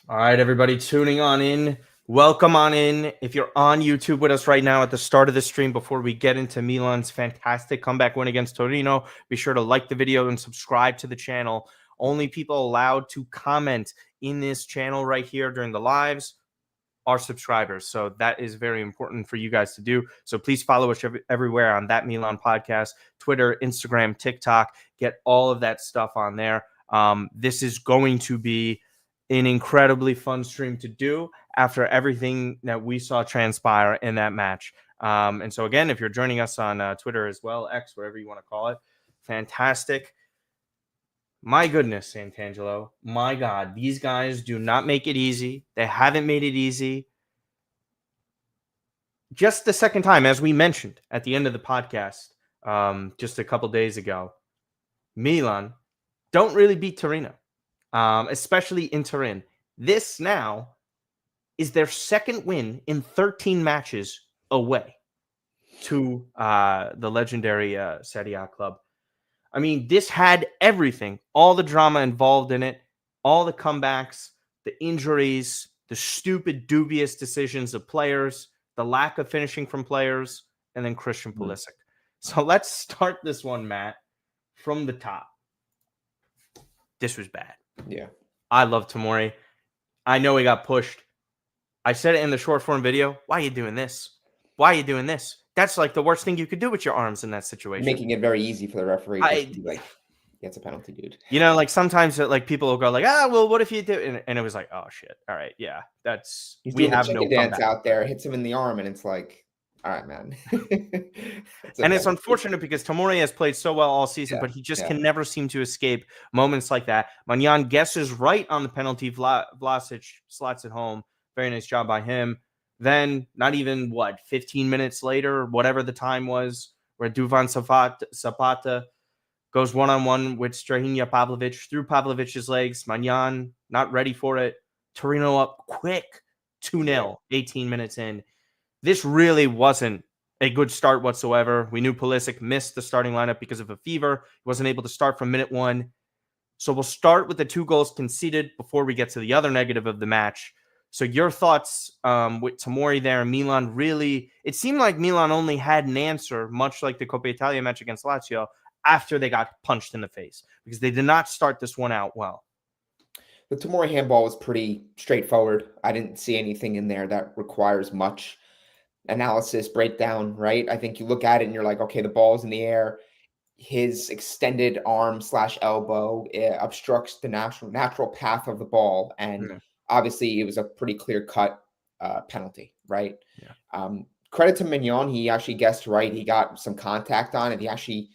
All right, everybody tuning on in. Welcome on in. If you're on YouTube with us right now at the start of the stream, before we get into Milan's fantastic comeback win against Torino, be sure to like the video and subscribe to the channel. Only people allowed to comment in this channel right here during the lives are subscribers. So that is very important for you guys to do. So please follow us everywhere on That Milan Podcast, Twitter, Instagram, TikTok. Get all of that stuff on there. This is going to be an incredibly fun stream to do after everything that we saw transpire in that match. And so again, if you're joining us on Twitter as well, X, whatever you want to call it, fantastic. My goodness, Santangelo. My God, these guys do not make it easy. They haven't made it easy. Just the second time, as we mentioned at the end of the podcast just a couple days ago, Milan don't really beat Torino, especially in Turin. This now is their second win in 13 matches away to the legendary Serie A club. I mean, this had everything, all the drama involved in it, all the comebacks, the injuries, the stupid, dubious decisions of players, the lack of finishing from players, and then Christian Pulisic. So let's start this one, Matt, from the top. This was bad. Yeah. I love Tomori. I know he got pushed. I said it in the short form video. Why are you doing this? Why are you doing this? That's like the worst thing you could do with your arms in that situation. Making it very easy for the referee to be like, yeah, it's a penalty, dude. You know, like sometimes like people will go like, well, what if you do? And it was like, oh shit. All right, yeah, He's doing the chicken dance out there, hits him in the arm, and it's like, all right, man. And it's unfortunate because Tomori has played so well all season, but he just can never seem to escape moments like that. Maignan guesses right on the penalty. Vlasic slots it home. Very nice job by him. Then, not even, 15 minutes later, whatever the time was, where Duvan Zapata goes one-on-one with Strahinja Pavlovic through Pavlovic's legs. Maignan not ready for it. Torino up quick, 2-0, 18 minutes in. This really wasn't a good start whatsoever. We knew Pulisic missed the starting lineup because of a fever. He wasn't able to start from minute one. So we'll start with the 2 goals conceded before we get to the other negative of the match. So your thoughts with Tomori there, Milan really, it seemed like Milan only had an answer, much like the Coppa Italia match against Lazio, after they got punched in the face, because they did not start this one out well. The Tomori handball was pretty straightforward. I didn't see anything in there that requires much analysis, breakdown, right? I think you look at it and you're like, okay, the ball's in the air. His extended arm / elbow obstructs the natural path of the ball. And obviously it was a pretty clear-cut penalty, right? Yeah. Credit to Maignan. He actually guessed right. He got some contact on it. He actually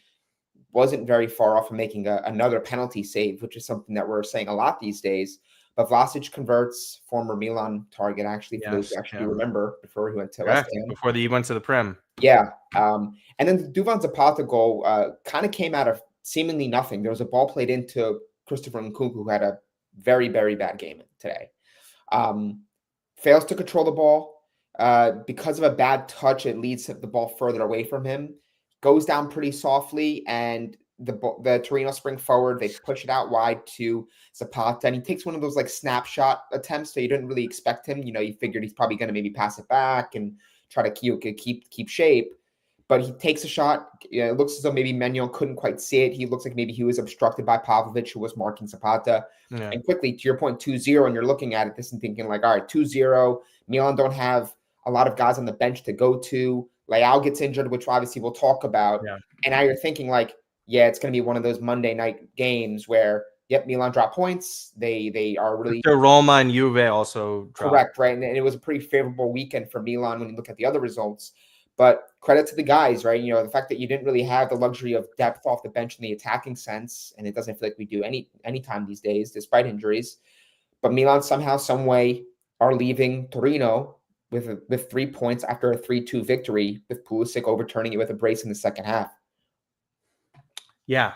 wasn't very far off from making another penalty save, which is something that we're saying a lot these days. But Vlasic converts, former Milan target, actually, for those who actually remember, before he went to West Ham. Before he went to the Prem. Yeah. And then the Duvan Zapata goal kind of came out of seemingly nothing. There was a ball played into Christopher Nkunku, who had a very, very bad game today. Fails to control the ball. Because of a bad touch, it leads the ball further away from him. Goes down pretty softly, and the Torino spring forward. They push it out wide to Zapata, and he takes one of those like snapshot attempts. So you didn't really expect him. You know, you figured he's probably going to maybe pass it back and try to keep shape. But he takes a shot. It looks as though maybe Maignan couldn't quite see it. He looks like maybe he was obstructed by Pavlovic, who was marking Zapata. Yeah. And quickly, to your point, 2-0, and you're looking at this and thinking like, all right, 2-0. Milan don't have a lot of guys on the bench to go to. Leao gets injured, which obviously we'll talk about. Yeah. And now you're thinking like, yeah, it's going to be one of those Monday night games where, yep, Milan drop points. They are really – Roma and Juve also dropped. Correct, right? And it was a pretty favorable weekend for Milan when you look at the other results. But credit to the guys, right? You know, the fact that you didn't really have the luxury of depth off the bench in the attacking sense, and it doesn't feel like we do any time these days, despite injuries. But Milan somehow, some way are leaving Torino with 3 points after a 3-2 victory, with Pulisic overturning it with a brace in the second half. Yeah,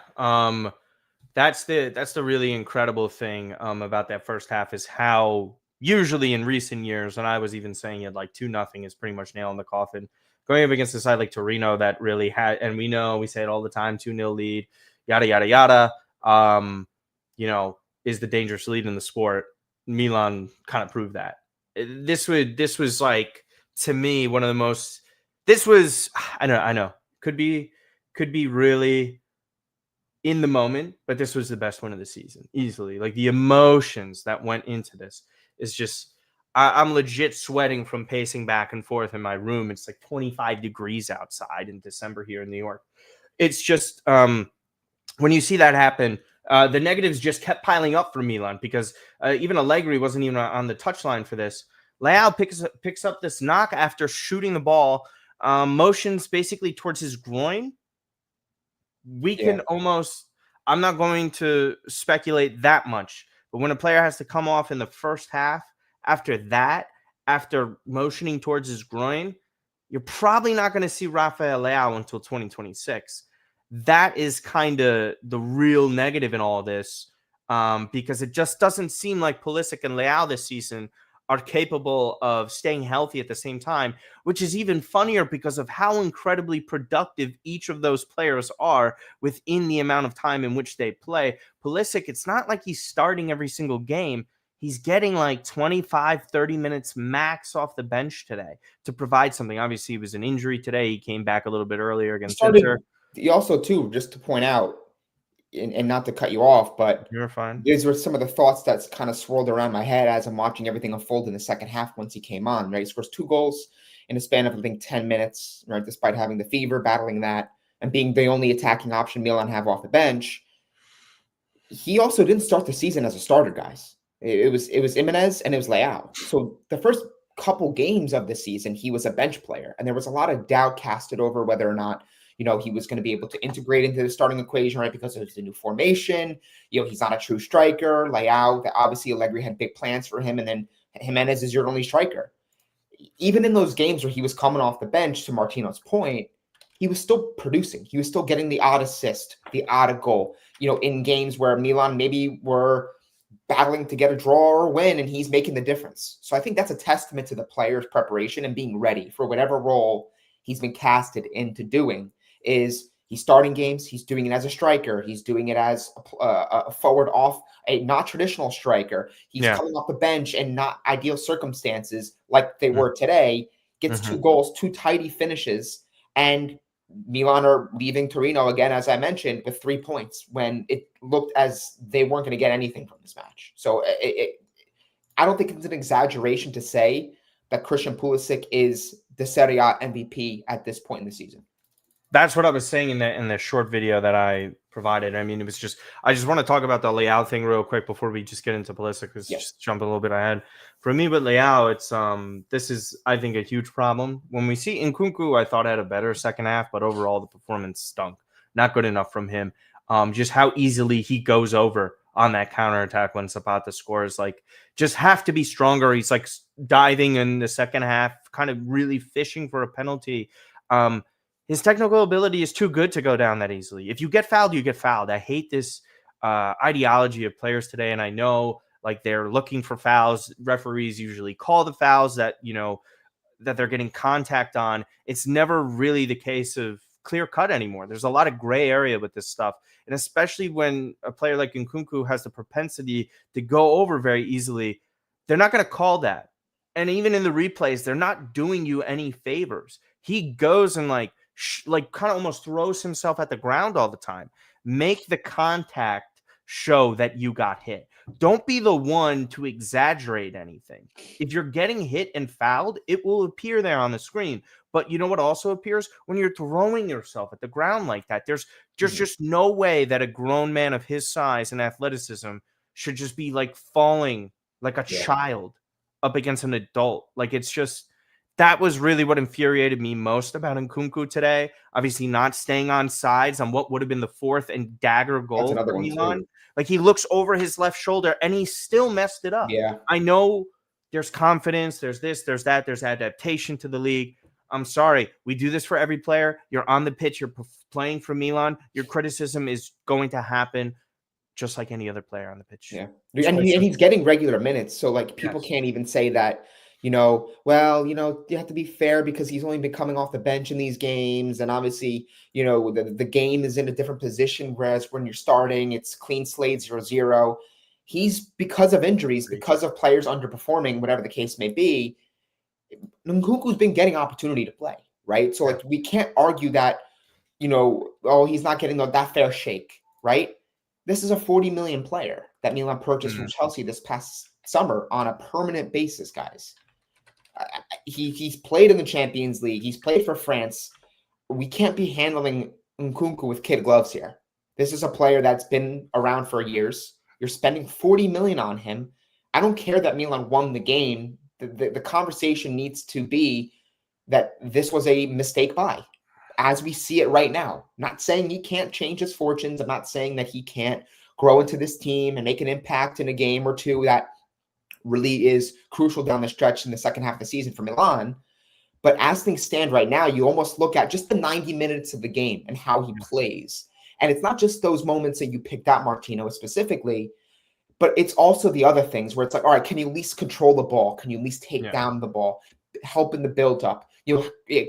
that's the really incredible thing about that first half is how usually in recent years, and I was even saying it like 2-0 is pretty much nail in the coffin. Going up against a side like Torino that really had, and we say it all the time, 2-0 lead, yada, yada, yada, you know, is the dangerous lead in the sport. Milan kind of proved that. This was like, to me, one of the most. This was, I know, could be really in the moment, but this was the best one of the season, easily. Like, the emotions that went into this is just, I'm legit sweating from pacing back and forth in my room. It's like 25 degrees outside in December here in New York. It's just, when you see that happen, the negatives just kept piling up for Milan, because even Allegri wasn't even on the touchline for this. Leao picks up this knock after shooting the ball, motions basically towards his groin. We can almost, I'm not going to speculate that much, but when a player has to come off in the first half after motioning towards his groin, you're probably not going to see Rafael Leao until 2026. That is kind of the real negative in all this, because it just doesn't seem like Pulisic and Leao this season are capable of staying healthy at the same time, which is even funnier because of how incredibly productive each of those players are within the amount of time in which they play. Pulisic, it's not like he's starting every single game. He's getting like 25, 30 minutes max off the bench today to provide something. Obviously, it was an injury today. He came back a little bit earlier against Inter. He also, too, just to point out, and not to cut you off, but you're fine. These were some of the thoughts that's kind of swirled around my head as I'm watching everything unfold in the second half once he came on, right? He scores 2 goals in a span of, I think, 10 minutes, right? Despite having the fever, battling that, and being the only attacking option Milan have off the bench. He also didn't start the season as a starter, guys. It was Jimenez and it was Leao. So the first couple games of the season, he was a bench player, and there was a lot of doubt casted over whether or not he was going to be able to integrate into the starting equation, right? Because it was the new formation. He's not a true striker. Leao, obviously Allegri had big plans for him, and then Jimenez is your only striker. Even in those games where he was coming off the bench, to Martino's point, he was still producing. He was still getting the odd assist, the odd goal. In games where Milan maybe were battling to get a draw or a win, and he's making the difference. So I think that's a testament to the player's preparation and being ready for whatever role he's been casted into doing. Is he's starting games, he's doing it as a striker, he's doing it as a forward off a not traditional striker, he's coming off the bench in not ideal circumstances like they were today, gets 2 goals, 2 tidy finishes, and Milan are leaving Torino again, as I mentioned, with 3 points when it looked as they weren't going to get anything from this match. So I don't think it's an exaggeration to say that Christian Pulisic is the Serie A MVP at this point in the season. That's what I was saying in the short video that I provided. I mean, it was just, I just want to talk about the Leao thing real quick before we just get into Pulisic, because just jump a little bit ahead. For me with Leao, it's this is, I think, a huge problem. When we see Nkunku, I thought had a better second half, but overall the performance stunk. Not good enough from him. Just how easily he goes over on that counterattack when Zapata scores. Like, just have to be stronger. He's like diving in the second half, kind of really fishing for a penalty. His technical ability is too good to go down that easily. If you get fouled, you get fouled. I hate this ideology of players today, and I know like they're looking for fouls. Referees usually call the fouls that that they're getting contact on. It's never really the case of clear cut anymore. There's a lot of gray area with this stuff, and especially when a player like Nkunku has the propensity to go over very easily, they're not going to call that. And even in the replays, they're not doing you any favors. He goes and like kind of almost throws himself at the ground all the time. Make the contact show that you got hit. Don't be the one to exaggerate anything. If you're getting hit and fouled, it will appear there on the screen. But you know what also appears? When you're throwing yourself at the ground like that, there's just no way that a grown man of his size and athleticism should just be like falling like a child up against an adult. Like, it's just, that was really what infuriated me most about Nkunku today. Obviously, not staying on sides on what would have been the 4th and dagger goal for Milan. Like, he looks over his left shoulder and he still messed it up. Yeah. I know there's confidence, there's this, there's that, there's adaptation to the league. I'm sorry. We do this for every player. You're on the pitch, you're playing for Milan. Your criticism is going to happen just like any other player on the pitch. Yeah. And he's getting regular minutes. So, like, people can't even say that, you have to be fair because he's only been coming off the bench in these games. And obviously, the game is in a different position. Whereas when you're starting, it's clean slate 0-0. he's, because of injuries, because of players underperforming, whatever the case may be, Nkunku's been getting opportunity to play, right? So like we can't argue that, oh, he's not getting that fair shake, right? This is a 40 million player that Milan purchased from Chelsea this past summer on a permanent basis, guys. He's played in the Champions League. He's played for France. We can't be handling Nkunku with kid gloves here. This is a player that's been around for years. You're spending 40 million on him. I don't care that Milan won the game. The conversation needs to be that this was a mistake buy, as we see it right now. Not saying he can't change his fortunes. I'm not saying that he can't grow into this team and make an impact in a game or two that really is crucial down the stretch in the second half of the season for Milan. But as things stand right now, you almost look at just the 90 minutes of the game and how he plays. And it's not just those moments that you picked out, Martino, specifically, but it's also the other things where it's like, all right, can you at least control the ball? Can you at least take down the ball? Help in the build-up,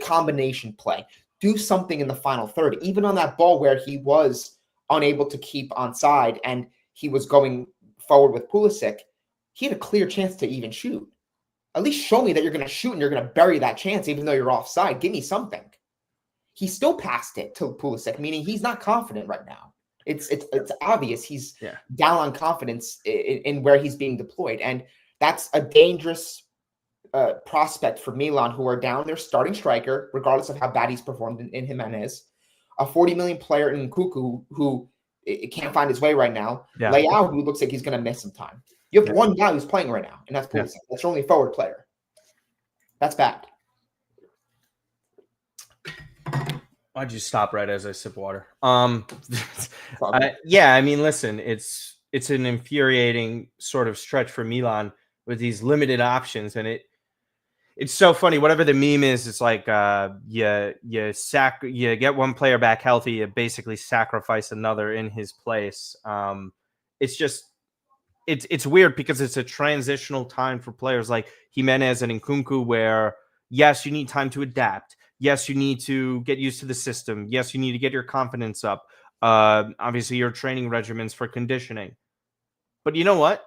combination play. Do something in the final third, even on that ball where he was unable to keep onside and he was going forward with Pulisic. He had a clear chance to even shoot. At least show me that you're going to shoot and you're going to bury that chance, even though you're offside. Give me something. He still passed it to Pulisic, meaning he's not confident right now. It's obvious he's down on confidence in where he's being deployed. And that's a dangerous prospect for Milan, who are down their starting striker, regardless of how bad he's performed in Jimenez. A 40 million player in Nkunku, who can't find his way right now. Leao, who looks like he's going to miss some time. You have one guy who's playing right now, and that's Pulisic. That's your only forward player. That's bad. Why'd you stop right as I sip water? I mean, listen, it's an infuriating sort of stretch for Milan with these limited options, and it's so funny. Whatever the meme is, it's like you get one player back healthy, you basically sacrifice another in his place. It's weird because it's a transitional time for players like Jimenez and Nkunku, where yes, you need time to adapt. Yes, you need to get used to the system. Yes, you need to get your confidence up. Obviously, your training regimens for conditioning. But you know what?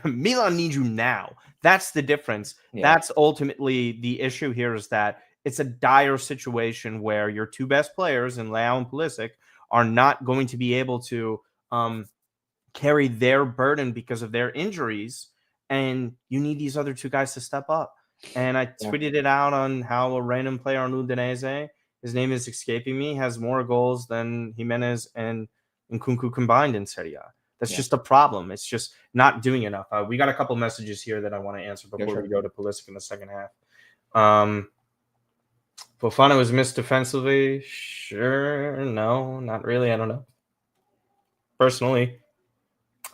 Milan needs you now. That's the difference. That's ultimately the issue here, is that it's a dire situation where your two best players in Leao and Pulisic are not going to be able to carry their burden because of their injuries, and you need these other two guys to step up. And I tweeted it out on how a random player on Udinese, his name is escaping me, has more goals than Jimenez and Nkunku combined in Serie A. That's just a problem. It's just not doing enough. We got a couple messages here that I want to answer before we go to Pulisic in the second half. Fofana was missed defensively. Sure. No, not really. I don't know. Personally,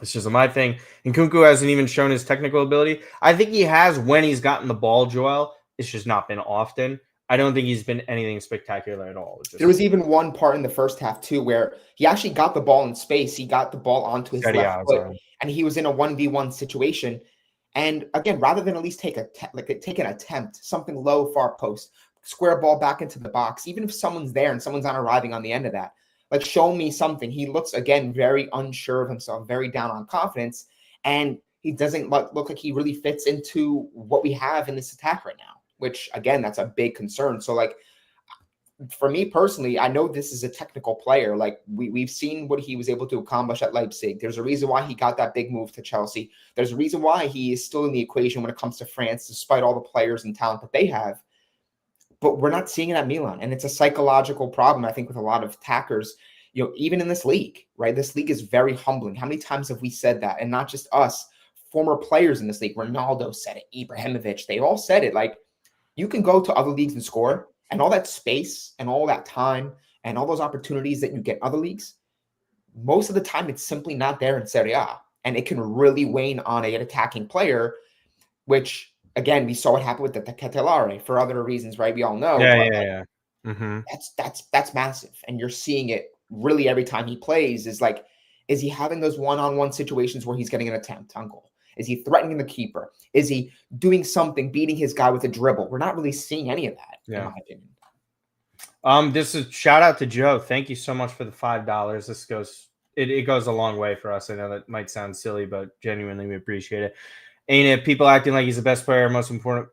it's just my thing. Nkunku hasn't even shown his technical ability. I think he has when he's gotten the ball, Joel. It's just not been often. I don't think he's been anything spectacular at all. There was even one part in the first half, too, where he actually got the ball in space. He got the ball onto his left foot, and he was in a 1v1 situation. And again, rather than at least take an attempt, something low, far post, square ball back into the box, even if someone's there and someone's not arriving on the end of that, like, show me something. He looks, again, very unsure of himself, very down on confidence, and he doesn't look like he really fits into what we have in this attack right now, which, again, that's a big concern. So, like, for me personally, I know this is a technical player. Like, we've seen what he was able to accomplish at Leipzig. There's a reason why he got that big move to Chelsea. There's a reason why he is still in the equation when it comes to France, despite all the players and talent that they have. But we're not seeing it at Milan. And it's a psychological problem, I think, with a lot of attackers, even in this league, right? This league is very humbling. How many times have we said that? And not just us, former players in this league. Ronaldo said it, Ibrahimovic, they all said it. Like, you can go to other leagues and score, and all that space and all that time and all those opportunities that you get in other leagues, most of the time it's simply not there in Serie A. And it can really wane on an attacking player, which, again, we saw what happened with the Catalare for other reasons, right? We all know. That's massive. And you're seeing it really every time he plays. Is he having those one-on-one situations where he's getting an attempt on goal? Is he threatening the keeper? Is he doing something, beating his guy with a dribble? We're not really seeing any of that, in my opinion. This is shout out to Joe. Thank you so much for the $5. This goes it goes a long way for us. I know that might sound silly, but genuinely we appreciate it. Ain't it? People acting like he's the best player, most important.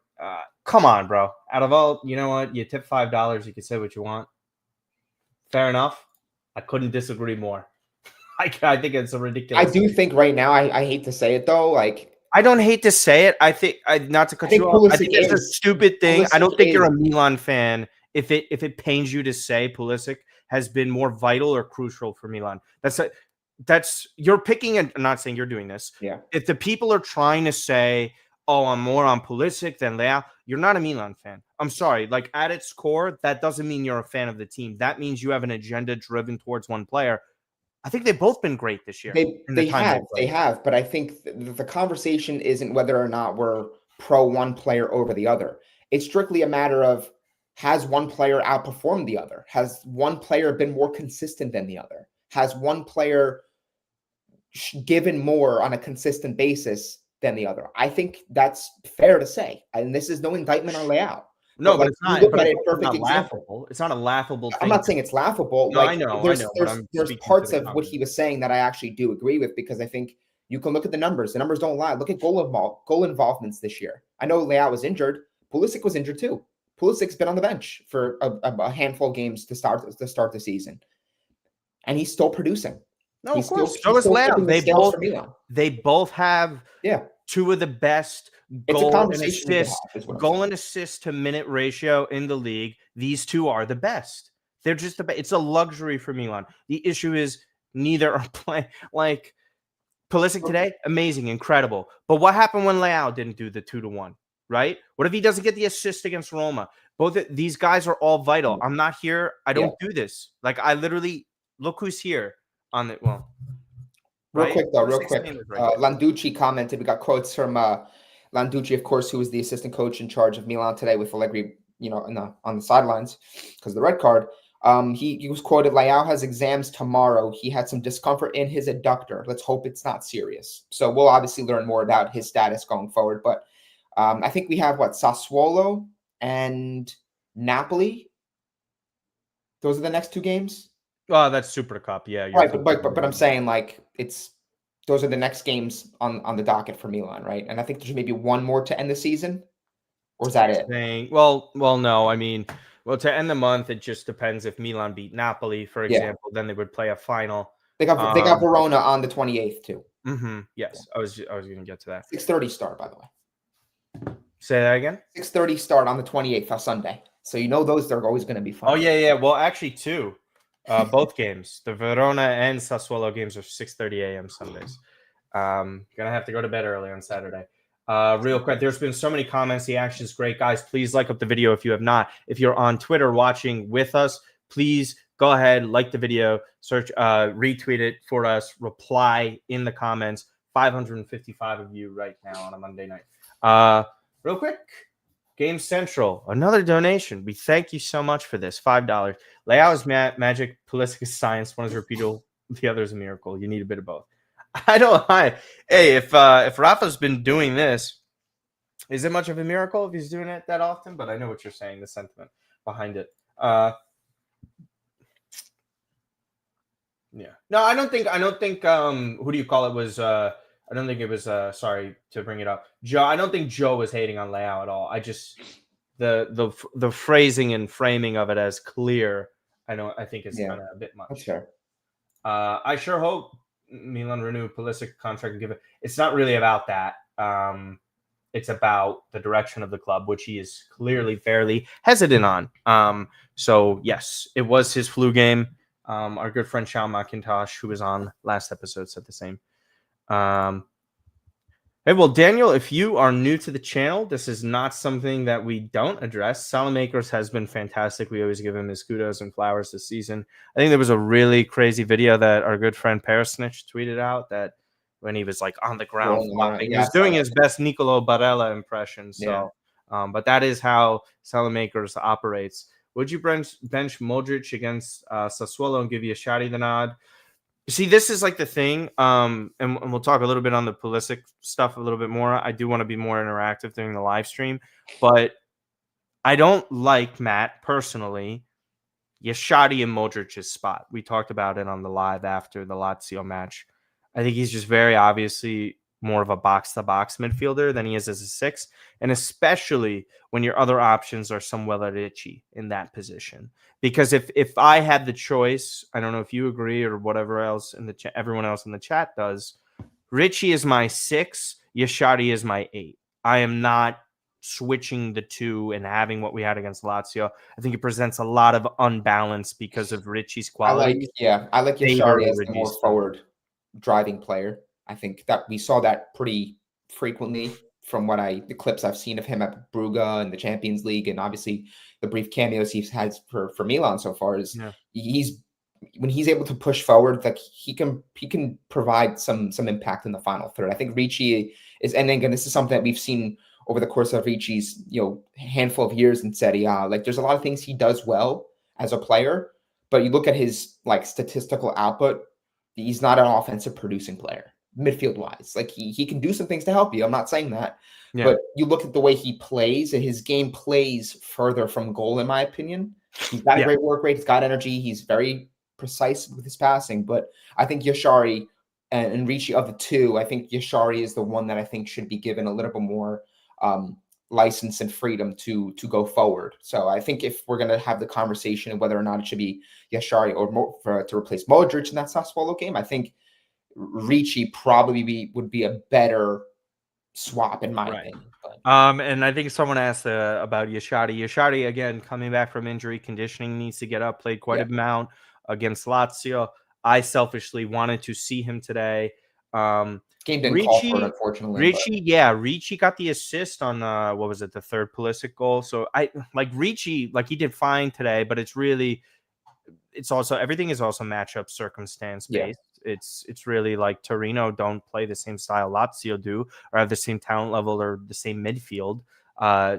Come on, bro. Out of all, you know what? You tip $5, you can say what you want. Fair enough. I couldn't disagree more. I think it's a ridiculous. I do think right now, I hate to say it though, like I don't hate to say it. I think not to cut you off. I think it's a stupid thing. I don't think you're a Milan fan if it pains you to say Pulisic has been more vital or crucial for Milan. That's you're picking, and I'm not saying you're doing this. Yeah. If the people are trying to say, "Oh, I'm more on Pulisic than Leao," you're not a Milan fan. I'm sorry. Like at its core, that doesn't mean you're a fan of the team. That means you have an agenda driven towards one player. I think they've both been great this year. They have, but I think the conversation isn't whether or not we're pro one player over the other. It's strictly a matter of, has one player outperformed the other? Has one player been more consistent than the other? Has one player given more on a consistent basis than the other? I think that's fair to say. And this is no indictment on Leao. No, but it's not. But it's not laughable. It's not a laughable thing. I'm not saying it's laughable. No, I know. There's parts of what he was saying that I actually do agree with, because I think you can look at the numbers. The numbers don't lie. Look at goal involvements this year. I know Leao was injured. Pulisic was injured too. Pulisic's been on the bench for a handful of games to start the season, and he's still producing. No, of course. So is Leao. They both have two of the best goal and assist to minute ratio in the league. These two are the best. They're just the best. It's a luxury for Milan. The issue is neither are playing. Like Pulisic today, amazing, incredible. But what happened when Leao didn't do the 2-1? Right? What if he doesn't get the assist against Roma? Both of these guys are all vital. I'm not here. I don't do this. Like I literally look who's here on the Real quick. Landucci commented. We got quotes from Landucci, of course, who was the assistant coach in charge of Milan today with Allegri, on the sidelines because of the red card. He was quoted, "Leao has exams tomorrow. He had some discomfort in his adductor. Let's hope it's not serious." So we'll obviously learn more about his status going forward. But I think we have Sassuolo and Napoli. Those are the next two games. Oh, that's Super Cup. Yeah. Right, but I'm saying those are the next games on the docket for Milan, right? And I think there's maybe one more to end the season, or is that it? Well, no. I mean, to end the month, it just depends. If Milan beat Napoli, for example, then they would play a final. They got Verona on the 28th too. Mm-hmm. Yes, I was going to get to that. 6:30 start, by the way. Say that again. 6:30 start on the 28th on Sunday. So those are always going to be fun. Oh yeah. Well, actually, two. Both games, the Verona and Sassuolo games, are 6:30 a.m. Sundays. Gonna have to go to bed early on Saturday. Real quick, there's been so many comments. The action is great, guys. Please like up the video if you have not. If you're on Twitter watching with us, please go ahead, like the video, search, retweet it for us, reply in the comments. 555 of you right now on a Monday night. Real quick. Game Central, another donation. We thank you so much for this. $5. Leao is magic, Pulisic is science. One is repeatable, the other is a miracle. You need a bit of both. Hey, if Rafa's been doing this, is it much of a miracle if he's doing it that often? But I know what you're saying, the sentiment behind it. Yeah. No, I don't think who do you call it was I don't think it was sorry to bring it up. Joe, I don't think Joe was hating on Leao at all. I just the phrasing and framing of it as clear, I think is kind of a bit much. That's fair. I sure hope Milan renew Pulisic contract and give it. It's not really about that. It's about the direction of the club, which he is clearly fairly hesitant on. So yes, it was his flu game. Our good friend Sean McIntosh, who was on last episode, said the same. Hey, well, Daniel, if you are new to the channel, this is not something that we don't address. Salamakers has been fantastic. We always give him his kudos and flowers this season. I think there was a really crazy video that our good friend Perisnich tweeted out that when he was on the ground flopping, he was doing his best Nicolo Barella impression. So, but that is how Salamakers operates. Would you bench Modric against Sassuolo and give you a shotty the nod? See, this is the thing, and we'll talk a little bit on the Pulisic stuff a little bit more. I do want to be more interactive during the live stream, but I don't like, Matt, personally, Yashadi and Modric's spot. We talked about it on the live after the Lazio match. I think he's just very obviously more of a box-to-box midfielder than he is as a 6, and especially when your other options are Samuel Ricci in that position. Because if I had the choice, I don't know if you agree or whatever else in the everyone else in the chat does, Ricci is my 6, Yashadi is my 8. I am not switching the two and having what we had against Lazio. I think it presents a lot of unbalance because of Ricci's quality. I like Yashari as the more forward driving player. I think that we saw that pretty frequently from the clips I've seen of him at Brugge and the Champions League, and obviously the brief cameos he's had for Milan so far. When he's able to push forward, like he can provide some impact in the final third. I think Ricci is, and again, this is something that we've seen over the course of Ricci's handful of years in Serie A. Like there's a lot of things he does well as a player, but you look at his statistical output, he's not an offensive producing player, midfield wise. Like he can do some things to help you. I'm not saying that. Yeah. But you look at the way he plays, and his game plays further from goal, in my opinion. He's got a great work rate. He's got energy. He's very precise with his passing. But I think Yashari and Ricci, of the two, I think Yashari is the one that I think should be given a little bit more license and freedom to go forward. So I think if we're going to have the conversation of whether or not it should be Yashari or to replace Modric in that Sassuolo game, I think Ricci probably would be a better swap in my opinion. But. And I think someone asked about Yashadi. Yashadi, again, coming back from injury, conditioning, needs to get up, played quite an amount against Lazio. I selfishly wanted to see him today. Game didn't call for it, unfortunately. Ricci got the assist on the third Pulisic goal. So I like Ricci, he did fine today, but everything is also matchup circumstance based. It's really like Torino don't play the same style Lazio do, or have the same talent level or the same midfield.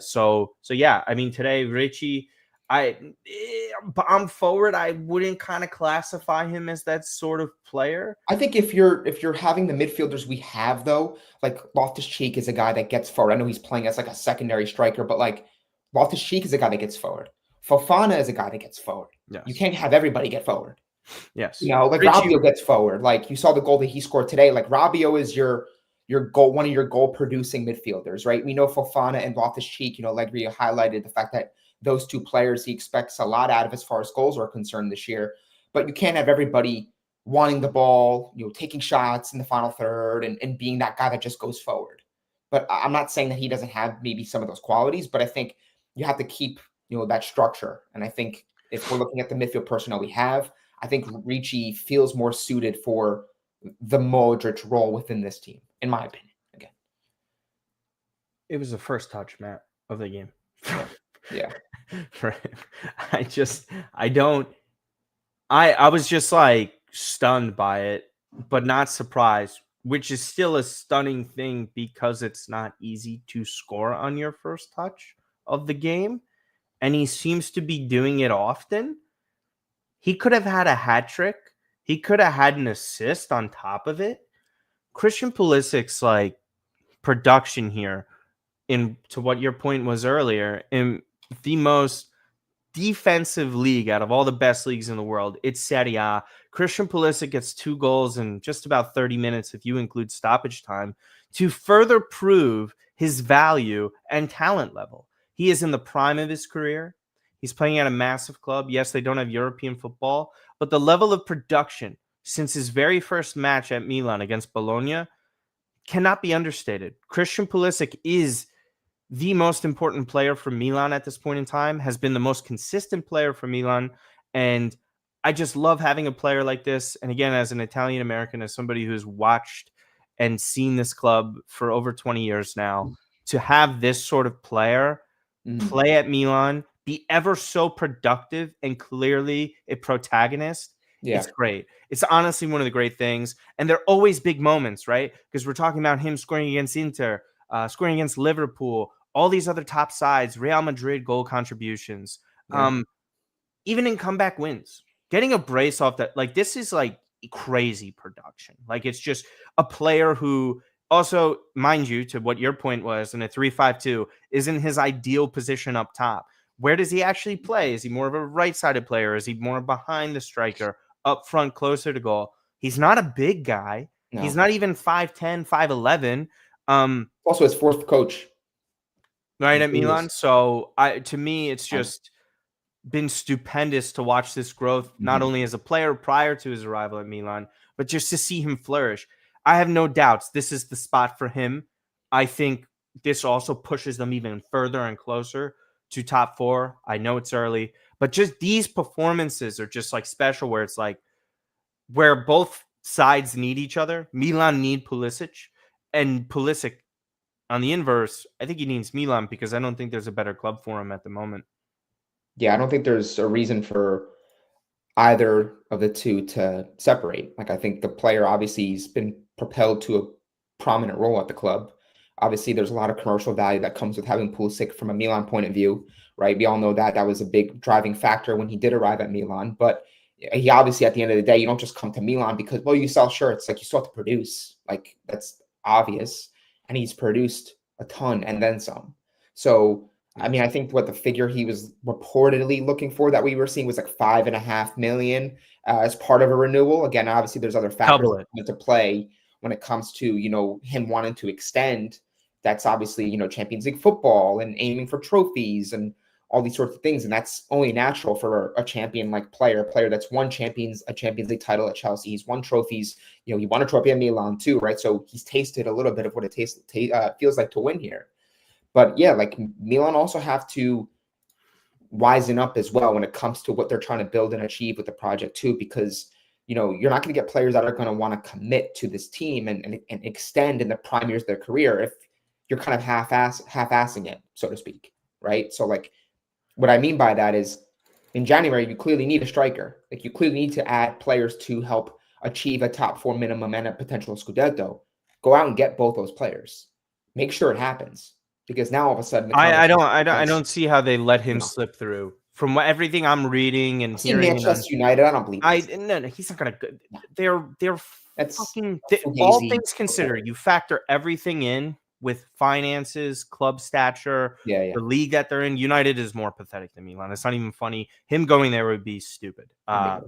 So yeah, I mean today Ricci, on forward, I wouldn't kind of classify him as that sort of player. I think if you're having the midfielders we have though, like Loftus-Cheek is a guy that gets forward. I know he's playing as a secondary striker, but Loftus-Cheek is a guy that gets forward. Fofana is a guy that gets forward. Yes. You can't have everybody get forward. Yes. Rabiot gets forward. You saw the goal that he scored today. Rabiot is your goal, one of your goal producing midfielders, right? We know Fofana and Loftus-Cheek, Allegri highlighted the fact that those two players he expects a lot out of as far as goals are concerned this year. But you can't have everybody wanting the ball, taking shots in the final third and being that guy that just goes forward. But I'm not saying that he doesn't have maybe some of those qualities, but I think you have to keep that structure. And I think if we're looking at the midfield personnel we have, I think Ricci feels more suited for the Modric role within this team, in my opinion. Again, it was the first touch, Matt, of the game. Yeah. I was just stunned by it, but not surprised, which is still a stunning thing because it's not easy to score on your first touch of the game. And he seems to be doing it often. He could have had a hat trick. He could have had an assist on top of it. Christian Pulisic's production here, to what your point was earlier, in the most defensive league out of all the best leagues in the world, it's Serie A. Christian Pulisic gets 2 goals in just about 30 minutes if you include stoppage time to further prove his value and talent level. He is in the prime of his career. He's playing at a massive club. Yes, they don't have European football, but the level of production since his very first match at Milan against Bologna cannot be understated. Christian Pulisic is the most important player for Milan at this point in time, has been the most consistent player for Milan. And I just love having a player like this. And again, as an Italian American, as somebody who's watched and seen this club for over 20 years now, to have this sort of player play at Milan, be ever so productive and clearly a protagonist, it's great. It's honestly one of the great things. And they're always big moments, right? Because we're talking about him scoring against Inter, scoring against Liverpool, all these other top sides, Real Madrid goal contributions, even in comeback wins, getting a brace off that, this is crazy production. It's just a player who also, mind you, to what your point was, in a 3-5-2 is in his ideal position up top. where does he actually play? Is he more of a right-sided player? Is he more behind the striker, up front, closer to goal? He's not a big guy. No. He's not even 5'10", 5'11". Also his fourth coach. Right at Milan. So to me, it's just been stupendous to watch this growth, not only as a player prior to his arrival at Milan, but just to see him flourish. I have no doubts this is the spot for him. I think this also pushes them even further and closer to top 4. I know it's early, but just these performances are just like special, where it's like where both sides need each other. Milan need Pulisic, and Pulisic on the inverse, I think he needs Milan because I don't think there's a better club for him at the moment. Yeah, I don't think there's a reason for either of the two to separate. Like, I think the player, obviously, he's been propelled to a prominent role at the club. Obviously, there's a lot of commercial value that comes with having Pulisic from a Milan point of view, right? We all know that that was a big driving factor when he did arrive at Milan. But he obviously, at the end of the day, you don't just come to Milan because, well, you sell shirts. Like, you still have to produce. Like, that's obvious. And he's produced a ton and then some. So, I mean, I think what the figure he was reportedly looking for that we were seeing was like 5.5 million as part of a renewal. Again, obviously, there's other factors that come into play when it comes to, you know, him wanting to extend. That's obviously, you know, Champions League football and aiming for trophies and all these sorts of things. And that's only natural for a champion like player, a player that's won a Champions League title at Chelsea. He's won trophies. You know, he won a trophy at Milan too, right? So he's tasted a little bit of what it feels like to win here. But yeah, like Milan also have to wisen up as well when it comes to what they're trying to build and achieve with the project too, because, you know, you're not going to get players that are going to want to commit to this team and extend in the prime years of their career if you're kind of half-assing it, so to speak, right? So like what I mean by that is in January, you clearly need a striker. Like you clearly need to add players to help achieve a top 4 minimum and a potential Scudetto. Go out and get both those players. Make sure it happens. Because now all of a sudden, I don't see how they let him slip through. From everything I'm reading and hearing, Manchester United, I don't believe. No, he's not gonna. They're fucking. All things considered, you factor everything in with finances, club stature, the league that they're in. United is more pathetic than Milan. It's not even funny. Him going there would be stupid.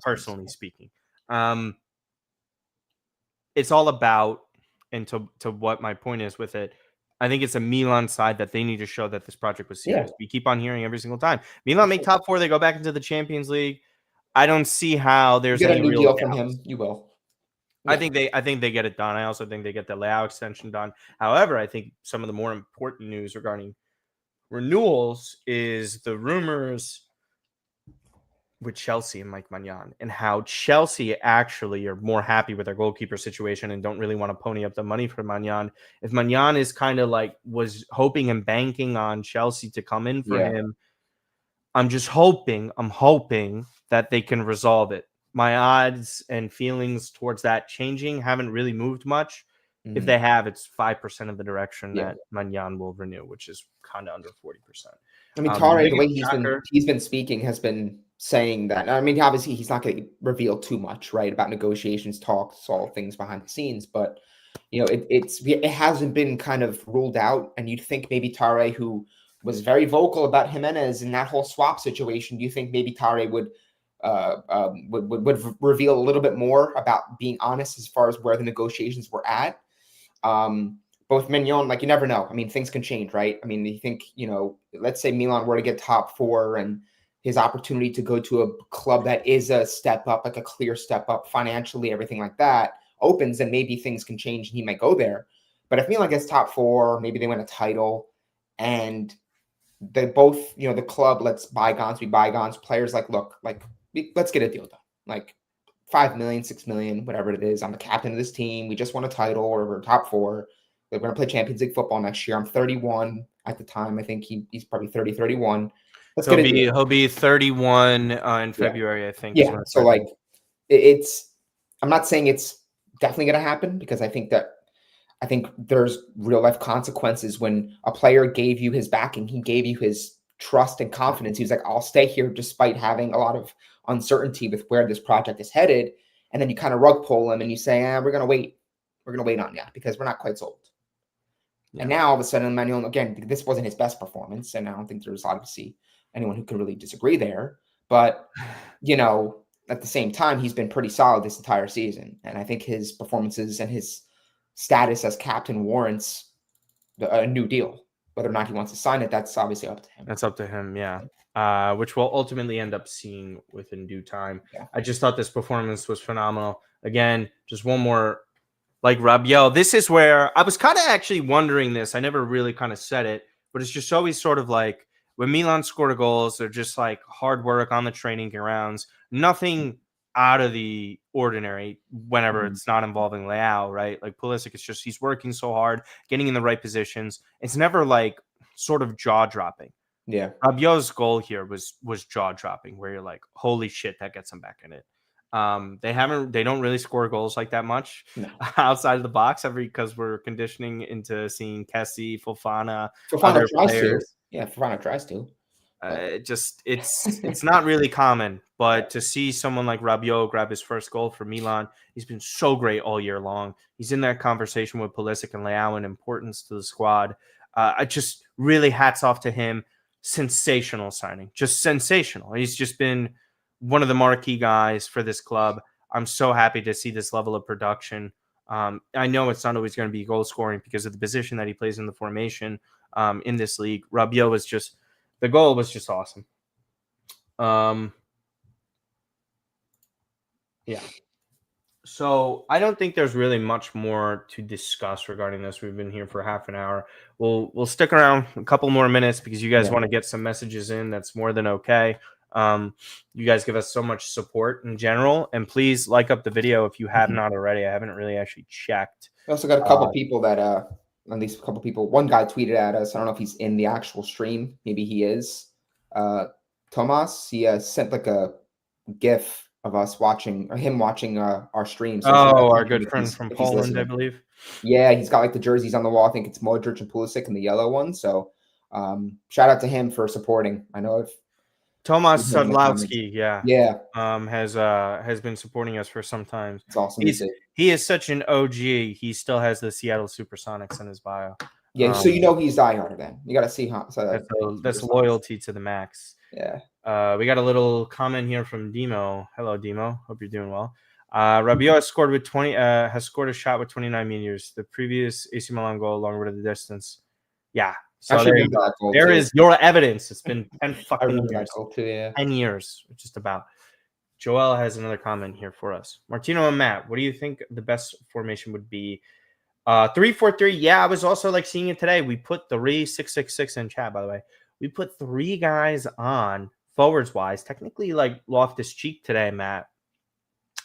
Personally speaking, it's all about, and to what my point is with it. I think it's a Milan side that they need to show that this project was serious. We keep on hearing every single time. Milan make top 4, they go back into the Champions League. I don't see how there's any real deal from him. You will. Yeah. I think they get it done. I also think they get the Leao extension done. However, I think some of the more important news regarding renewals is the rumors with Chelsea and Mike Maignan, and how Chelsea actually are more happy with their goalkeeper situation and don't really want to pony up the money for Maignan. If Maignan is kind of like was hoping and banking on Chelsea to come in for him, I'm hoping that they can resolve it. My odds and feelings towards that changing haven't really moved much. If they have, it's 5% of the direction that Maignan will renew, which is kind of under 40%. I mean, Tare, the way he's been speaking has been saying that. I mean, obviously, he's not going to reveal too much, right, about negotiations, talks, all things behind the scenes. But you know, it hasn't been kind of ruled out. And you'd think maybe Tare, who was very vocal about Jimenez and that whole swap situation, do you think maybe Tare would reveal a little bit more about being honest as far as where the negotiations were at? Both Maignan, like you never know. I mean, things can change, right? I mean, you think, you know, let's say Milan were to get top 4 and his opportunity to go to a club that is a step up, like a clear step up financially, everything like that opens, and maybe things can change and he might go there. But if Milan gets top 4, maybe they win a title and they both, you know, the club lets bygones be bygones. Players like, look, like, let's get a deal done. Like 5 million, 6 million, whatever it is. I'm the captain of this team. We just won a title, or we're top 4. We're going to play Champions League football next year. I'm 31 at the time. I think he's probably 30, 31. He'll be 31 in February, I think. Yeah. So like I'm not saying it's definitely going to happen, because I think there's real life consequences when a player gave you his backing. He gave you his trust and confidence. He was like, I'll stay here despite having a lot of uncertainty with where this project is headed. And then you kind of rug pull him and you say, we're going to wait. We're going to wait on you because we're not quite sold. Yeah. And now all of a sudden, Manuel, again, this wasn't his best performance, and I don't think there's obviously anyone who can really disagree there. But, you know, at the same time, he's been pretty solid this entire season. And I think his performances and his status as captain warrants a new deal. Whether or not he wants to sign it, that's obviously up to him. That's up to him, yeah. Which we'll ultimately end up seeing within due time. Yeah. I just thought this performance was phenomenal. Again, just one more, like Rabiot. This is where I was kind of actually wondering this. I never really kind of said it, but it's just always sort of like when Milan scored goals, they're just like hard work on the training grounds. Nothing out of the ordinary whenever it's not involving Leao, right? Like Pulisic, it's just he's working so hard, getting in the right positions. It's never like sort of jaw-dropping. Yeah. Rabiot's goal here was jaw-dropping, where you're like, holy shit, that gets him back in it. They don't really score goals like that much outside of the box because we're conditioning into seeing Kessie, Fofana, other players. Fofana tries to. It's not really common, but to see someone like Rabiot grab his first goal for Milan, he's been so great all year long. He's in that conversation with Pulisic and Leao in importance to the squad. I just really hats off to him. Sensational signing, just sensational. He's just been one of the marquee guys for this club. I'm so happy to see this level of production. I know it's not always going to be goal scoring because of the position that he plays in the formation in this league. Rabiot was just, the goal was just awesome. Yeah. So I don't think there's really much more to discuss regarding this. We've been here for half an hour. We'll stick around a couple more minutes because you guys want to get some messages in. That's more than okay. You guys give us so much support in general, and please like up the video if you have not already. I haven't really actually checked. We also got a couple people that at least a couple people. One guy tweeted at us. I don't know if he's in the actual stream. Maybe he is. Tomas, he sent like a GIF of us watching, or him watching our stream. So our good friend from Poland, I believe. Yeah, he's got like the jerseys on the wall. I think it's Modric and Pulisic in the yellow one. So shout out to him for supporting. I know if Tomas Sadlowski, has been supporting us for some time. It's awesome. He is such an OG. He still has the Seattle Supersonics in his bio. Yeah, so you know he's diehard then. You got to see how. So that's loyalty to the max. Yeah. We got a little comment here from Demo. Hello, Demo. Hope you're doing well. Rabiot has scored a shot with 29 meters. The previous AC Milan goal, longer to the distance. Yeah. So there is your evidence. It's been 10 fucking years. 10 years, just about. Joel has another comment here for us. Martino and Matt, what do you think the best formation would be? 3-4-3. Yeah, I was also like seeing it today. We put 3-6-6-6 in chat, by the way. We put 3 guys on forwards wise. Technically, like Loftus-Cheek today, Matt,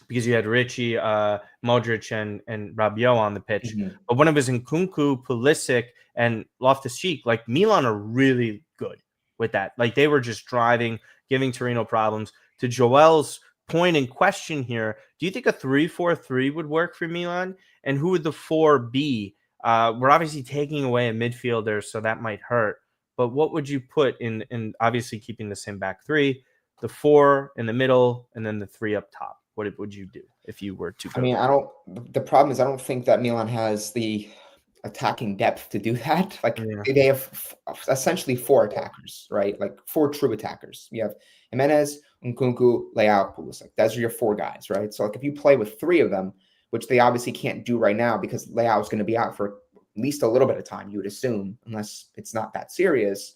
because you had Richie, Modric, and Rabiot on the pitch. But when it was Nkunku, Pulisic, and Loftus-Cheek, like Milan are really good with that. Like they were just driving, giving Torino problems. To Joel's point in question here, do you think a 3-4-3 would work for Milan? And who would the 4 be? We're obviously taking away a midfielder, so that might hurt. But what would you put in obviously keeping the same back 3, the 4 in the middle, and then the 3 up top? What would you do if you were to go? I mean, the problem is I don't think that Milan has the attacking depth to do that. Like they have essentially 4 attackers, right? Like 4 true attackers. You have Jimenez, Nkunku, Leao, Pulisic. Those are your 4 guys, right? So like if you play with 3 of them, which they obviously can't do right now because Leao is going to be out for at least a little bit of time, you would assume, unless it's not that serious.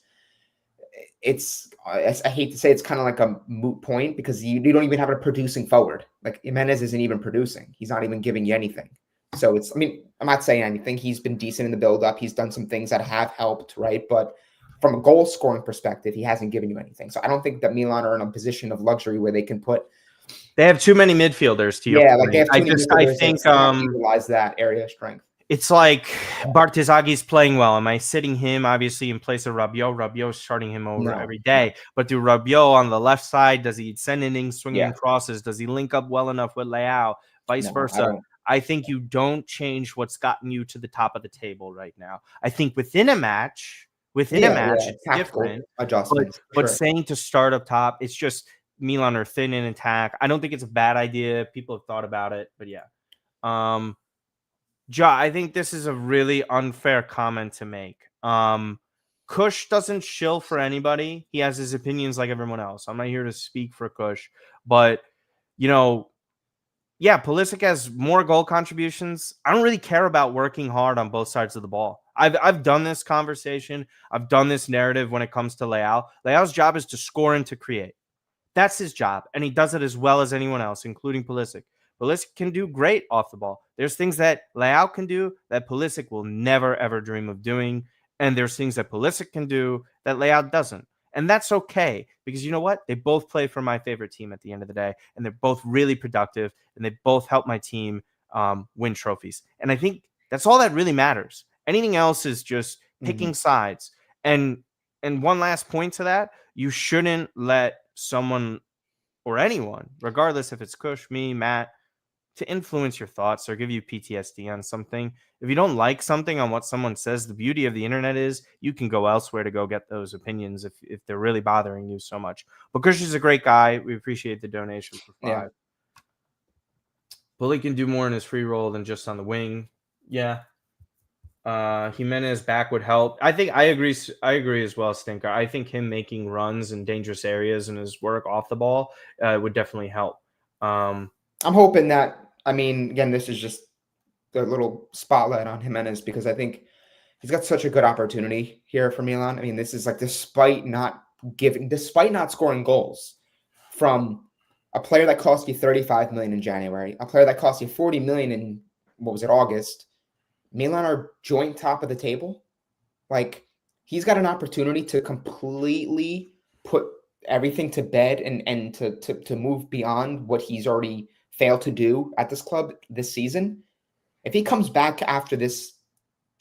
I hate to say it's kind of like a moot point because you don't even have a producing forward. Like Jimenez isn't even producing. He's not even giving you anything. So I mean, I'm not saying anything. He's been decent in the build-up. He's done some things that have helped, right? But from a goal-scoring perspective, he hasn't given you anything. So I don't think that Milan are in a position of luxury where they can put. They have too many midfielders. To your point. Like they have too many midfielders. I think utilize that area of strength. It's like Bartezaghi's playing well. Am I sitting him obviously in place of Rabiot? Rabiot's starting him over every day. But do Rabiot on the left side, does he send innings, swinging crosses? Does he link up well enough with Leao? Vice versa. I think you don't change what's gotten you to the top of the table right now. I think within a match, it's different. Adjustments. But saying to start up top, it's just Milan are thin in attack. I don't think it's a bad idea. People have thought about it, but yeah. I think this is a really unfair comment to make. Kush doesn't shill for anybody. He has his opinions like everyone else. I'm not here to speak for Kush, but yeah, Pulisic has more goal contributions. I don't really care about working hard on both sides of the ball. I've done this conversation. I've done this narrative when it comes to Leao. Leao's job is to score and to create. That's his job, and he does it as well as anyone else, including Pulisic. Pulisic can do great off the ball. There's things that Leao can do that Pulisic will never, ever dream of doing, and there's things that Pulisic can do that Leao doesn't. And that's okay, because you know what? They both play for my favorite team at the end of the day, and they're both really productive, and they both help my team win trophies. And I think that's all that really matters. Anything else is just picking sides. And one last point to that, you shouldn't let someone or anyone, regardless if it's Kush, me, Matt, to influence your thoughts or give you PTSD on something. If you don't like something on what someone says, the beauty of the internet is you can go elsewhere to go get those opinions if they're really bothering you so much. But Kush is a great guy. We appreciate the donation for 5. Yeah. Bully can do more in his free role than just on the wing. Yeah. Jimenez back would help. I think I agree as well, Stinker. I think him making runs in dangerous areas and his work off the ball would definitely help. I'm hoping that, I mean, again, this is just the little spotlight on Jimenez because I think he's got such a good opportunity here for Milan. I mean, this is like despite not scoring goals from a player that cost you 35 million in January, a player that cost you 40 million in August. Milan are joint top of the table. Like, he's got an opportunity to completely put everything to bed and to move beyond what he's already failed to do at this club this season. If he comes back after this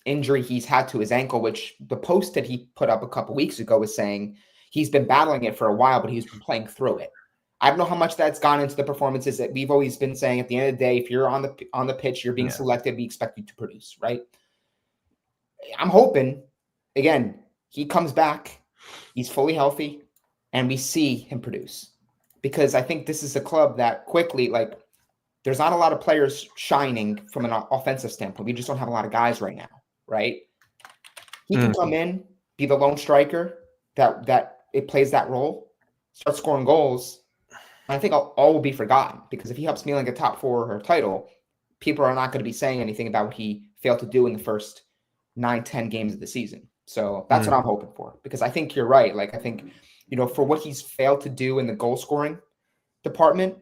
injury he's had to his ankle, which the post that he put up a couple weeks ago was saying he's been battling it for a while, but he's been playing through it. I don't know how much that's gone into the performances that we've always been saying at the end of the day, if you're on the pitch, you're being selected, we expect you to produce, right? I'm hoping, again, he comes back, he's fully healthy, and we see him produce. Because I think this is a club that quickly, like, there's not a lot of players shining from an offensive standpoint. We just don't have a lot of guys right now, right? He can come in, be the lone striker that it plays that role, start scoring goals. I think all will be forgotten because if he helps Milan get top 4 or title, people are not going to be saying anything about what he failed to do in the first 9-10 games of the season. So that's what I'm hoping for because I think you're right. Like, I think, for what he's failed to do in the goal scoring department,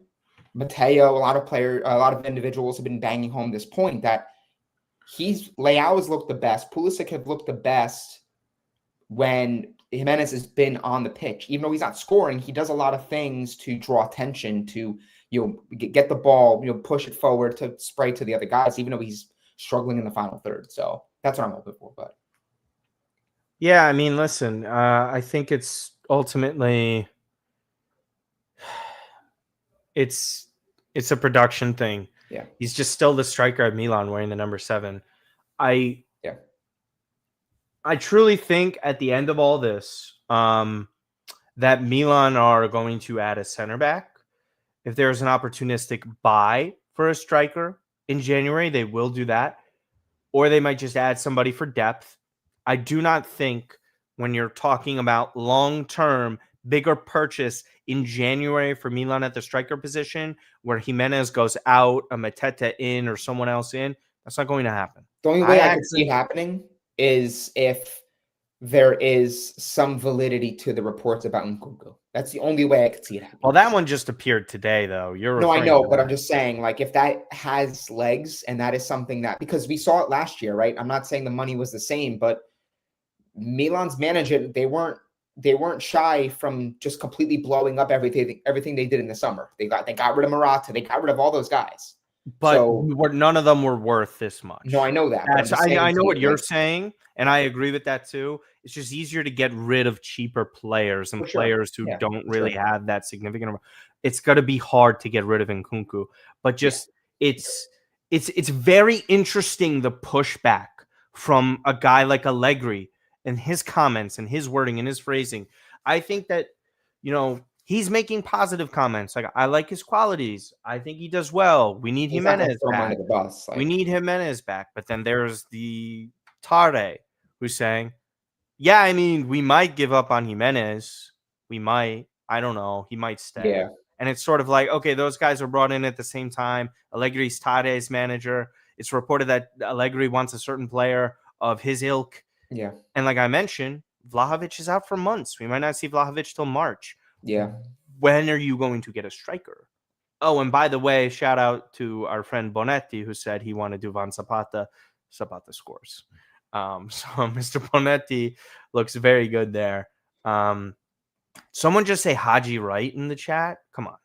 Matteo, a lot of individuals have been banging home this point that Leao has looked the best. Pulisic have looked the best when Jimenez has been on the pitch. Even though he's not scoring, he does a lot of things to draw attention to, get the ball, push it forward to spray to the other guys, even though he's struggling in the final third. So that's what I'm hoping for. But yeah, I mean, listen, I think it's ultimately it's a production thing. Yeah, he's just still the striker at Milan wearing the number 7. I truly think at the end of all this, that Milan are going to add a center back. If there's an opportunistic buy for a striker in January, they will do that. Or they might just add somebody for depth. I do not think when you're talking about long-term, bigger purchase in January for Milan at the striker position, where Jimenez goes out, a Mateta in, or someone else in, that's not going to happen. The only way I can see it happening is if there is some validity to the reports about Nkunku. That's the only way I could see it happen. Well, that one just appeared today, though. No, I know, but I'm just saying, like, if that has legs and that is something that, because we saw it last year, right? I'm not saying the money was the same, but Milan's manager, they weren't shy from just completely blowing up everything they did in the summer. They got rid of Morata, they got rid of all those guys. But none of them were worth this much. No, I know that. I know what you're saying, and I agree with that too. It's just easier to get rid of cheaper players and players who don't really have that significant. It's going to be hard to get rid of Nkunku, but just it's very interesting the pushback from a guy like Allegri and his comments and his wording and his phrasing. I think that he's making positive comments. Like, I like his qualities. I think he does well. We need Jimenez back. We need Jimenez back. But then there's the Tare who's saying, Yeah, I mean, we might give up on Jimenez. We might. I don't know. He might stay. Yeah. And it's sort of like, okay, those guys were brought in at the same time. Allegri's Tade's manager. It's reported that Allegri wants a certain player of his ilk. Yeah. And like I mentioned, Vlahovic is out for months. We might not see Vlahovic till March. Yeah. When are you going to get a striker? Oh, and by the way, shout out to our friend Bonetti, who said he wanted Duvan Zapata. Zapata scores. So Mr. Bonetti looks very good there. Someone just say Haji Wright in the chat. Come on.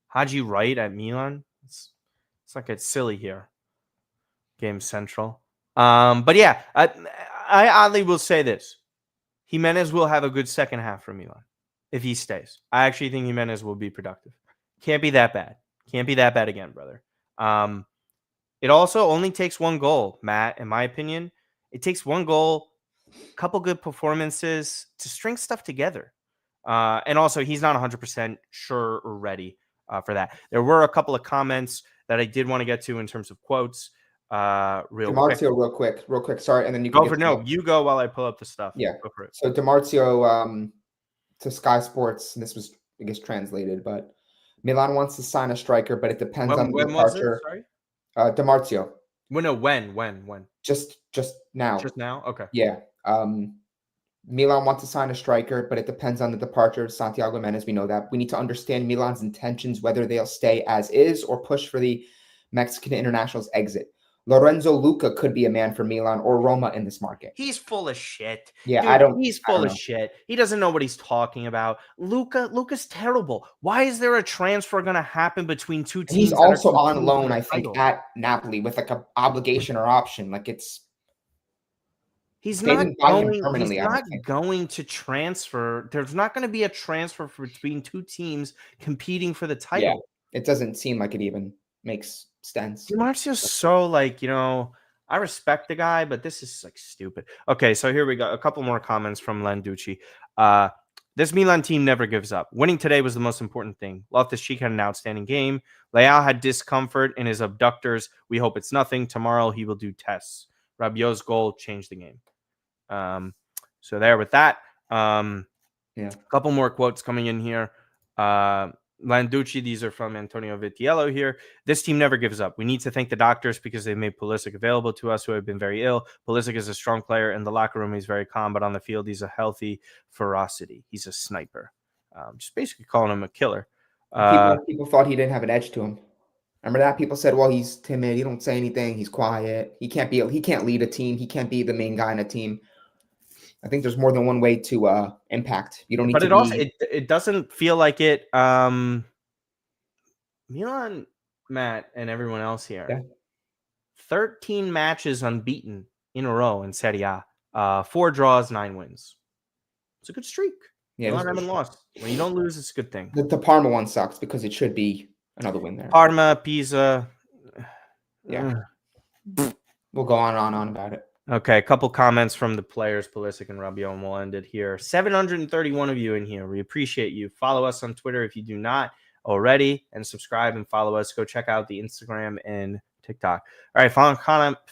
Haji Wright at Milan. It's like it's silly here. Game Central. But yeah, I oddly will say this. Jimenez will have a good second half for Milan if he stays. I actually think Jimenez will be productive. Can't be that bad. Can't be that bad again, brother. It also only takes one goal, Matt, in my opinion. It takes one goal, a couple good performances to string stuff together. And also, he's not 100% sure or ready for that. There were a couple of comments that I did want to get to in terms of quotes. DiMarzio, real quick. Sorry, and then you can go no. You go while I pull up the stuff. Yeah, go for it. So DiMarzio to Sky Sports, and this was, I guess, translated, but Milan wants to sign a striker, but it depends on the departure. Sorry, DiMarzio. When? Just now. Just now. Okay. Yeah. Milan wants to sign a striker, but it depends on the departure of Santiago Jimenez. We know that. We need to understand Milan's intentions, whether they'll stay as is or push for the Mexican international's exit. Lorenzo Luca could be a man for Milan or Roma in this market. He's full of shit. Yeah, Dude, he's full of shit. He doesn't know what he's talking about. Luca's terrible. Why is there a transfer going to happen between two teams? He's also on loan, I think, at Napoli with like an obligation or option. Like he's not going to transfer. There's not going to be a transfer between two teams competing for the title. Yeah, it doesn't seem like it even makes sense. DiMarzio's so like, I respect the guy, but this is like stupid. Okay, so here we go. A couple more comments from Landucci. This Milan team never gives up. Winning today was the most important thing. Loftus-Cheek had an outstanding game. Leao had discomfort in his abductors. We hope it's nothing. Tomorrow he will do tests. Rabiot's goal changed the game. So there with that. A couple more quotes coming in here. Landucci, these are from Antonio Vitiello here. This team never gives up. We need to thank the doctors because they've made Pulisic available to us who have been very ill. Pulisic is a strong player. In the locker room, he's very calm, but on the field, he's a healthy ferocity. He's a sniper. Just basically calling him a killer. People thought he didn't have an edge to him. Remember that? People said, well, he's timid. He don't say anything. He's quiet. He can't lead a team. He can't be the main guy in a team. I think there's more than one way to impact. You don't need to. But it doesn't feel like it. Milan, Matt, and everyone else here. Yeah. 13 matches unbeaten in a row in Serie A. 4 draws, 9 wins. It's a good streak. Yeah, Milan haven't lost. When you don't lose, it's a good thing. The Parma one sucks because it should be another win there. Parma, Pisa. Yeah. We'll go on about it. Okay, a couple comments from the players, Pulisic and Rabiot, and we'll end it here. 731 of you in here. We appreciate you. Follow us on Twitter if you do not already, and subscribe and follow us. Go check out the Instagram and TikTok. All right,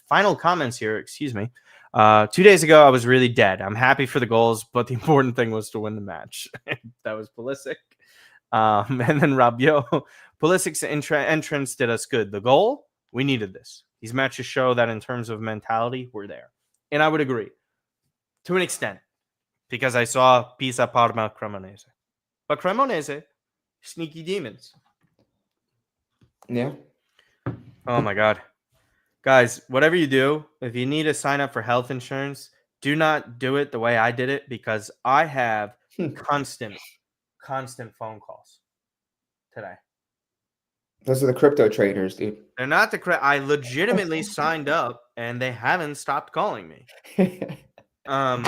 final comments here. Excuse me. 2 days ago, I was really dead. I'm happy for the goals, but the important thing was to win the match. That was Pulisic. And then Rabiot. Pulisic's entrance did us good. The goal, we needed this. These matches show that in terms of mentality, we're there. And I would agree to an extent because I saw Pisa, Parma, Cremonese. But Cremonese, sneaky demons. Yeah. Oh, my God. Guys, whatever you do, if you need to sign up for health insurance, do not do it the way I did it because I have constant phone calls today. Those are the crypto traders, dude. They're not I legitimately signed up and they haven't stopped calling me. They want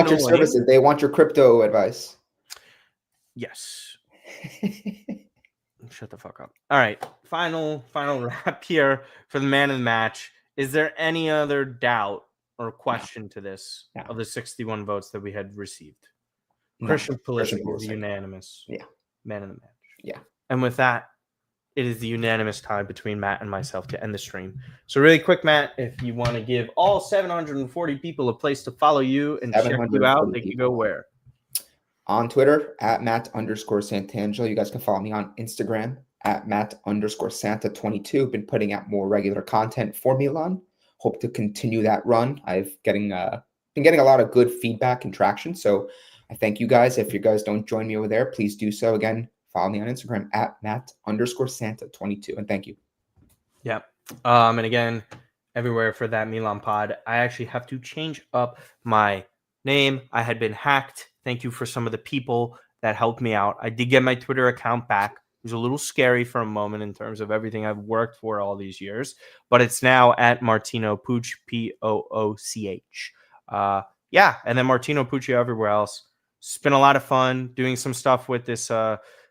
your services. They want your crypto advice. Yes. Shut the fuck up. All right. Final wrap here for the man of the match. Is there any other doubt or question to this of the 61 votes that we had received? No. Christian Pulisic is unanimous. Yeah. Man of the match. Yeah. And with that, it is the unanimous tie between Matt and myself to end the stream. So really quick, Matt, if you want to give all 740 people a place to follow you and check you out, they can go where? On Twitter at Matt_Santangelo. You guys can follow me on Instagram at Matt_Santa22. Been putting out more regular content for Milan. Hope to continue that run. I've been getting a lot of good feedback and traction. So I thank you guys. If you guys don't join me over there, please do so. Again, follow me on Instagram at Matt_Santa22. And thank you. Yeah. And again, everywhere for that Milan pod. I actually have to change up my name. I had been hacked. Thank you for some of the people that helped me out. I did get my Twitter account back. It was a little scary for a moment in terms of everything I've worked for all these years, but it's now at Martino Pucci, Pooch. Yeah, and then Martino Pucci everywhere else. It's been a lot of fun doing some stuff with this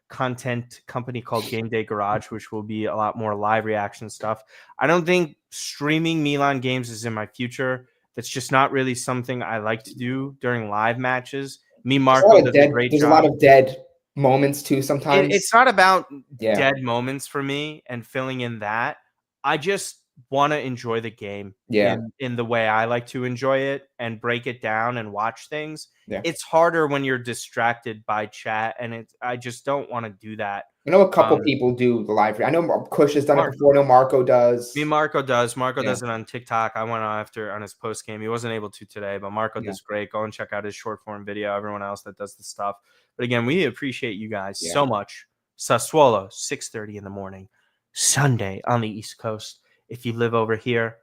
content company called Game Day Garage, which will be a lot more live reaction stuff. I don't think streaming Milan games is in my future. That's just not really something I like to do during live matches. Marco does a great job. There's a lot of dead moments too sometimes. It's not about dead moments for me and filling in that. I just want to enjoy the game in the way I like to enjoy it and break it down and watch things. It's harder when you're distracted by chat, and I just don't want to do that. I know a couple people do the live. I know Kush has done it before. I know Marco does. Marco does. Marco does it on TikTok. I went after on his post game. He wasn't able to today, but Marco does great. Go and check out his short form video. Everyone else that does the stuff. But again, we appreciate you guys so much. Sassuolo, 6:30 in the morning, Sunday on the East Coast. If you live over here,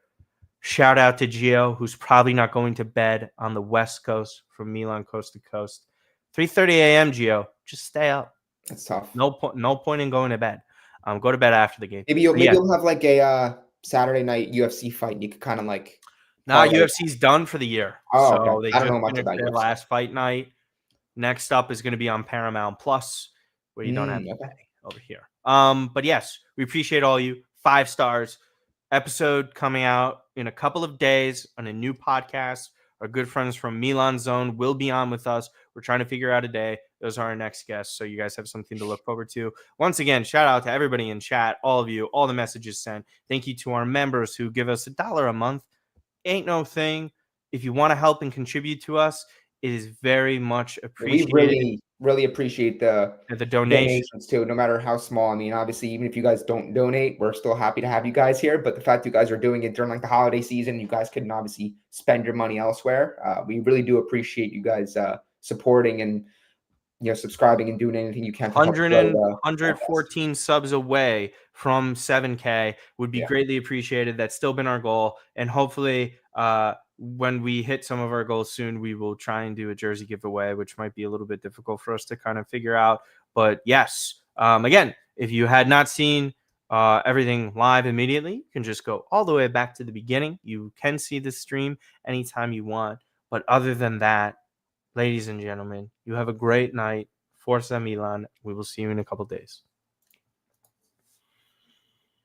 shout out to Gio, who's probably not going to bed on the West Coast from Milan coast to coast. 3:30 a.m. Gio, just stay up. That's tough. No point in going to bed. Go to bed after the game. Maybe you'll have like a Saturday night UFC fight. And you could kind of like. UFC's done for the year. Oh, so okay. they I don't know just much about their UFC. last fight night. Next up is going to be on Paramount Plus, where you don't have to pay over here. But yes, we appreciate all you 5 stars. Episode coming out in a couple of days on a new podcast. Our good friends from Milan Zone will be on with us. We're trying to figure out a day. Those are our next guests, so you guys have something to look forward to. Once again, shout out to everybody in chat, all of you, all the messages sent. Thank you to our members who give us $1 a month. Ain't no thing. If you want to help and contribute to us, it is very much appreciated. We really appreciate the donations too, no matter how small. I mean, obviously, even if you guys don't donate, we're still happy to have you guys here. But the fact you guys are doing it during like the holiday season, you guys couldn't obviously spend your money elsewhere. We really do appreciate you guys supporting and subscribing and doing anything you can. 114 subs away from 7K would be greatly appreciated. That's still been our goal, and hopefully, when we hit some of our goals soon, we will try and do a jersey giveaway, which might be a little bit difficult for us to kind of figure out. But yes, again, if you had not seen everything live immediately, you can just go all the way back to the beginning. You can see the stream anytime you want. But other than that, ladies and gentlemen, you have a great night. Forza Milan. We will see you in a couple days.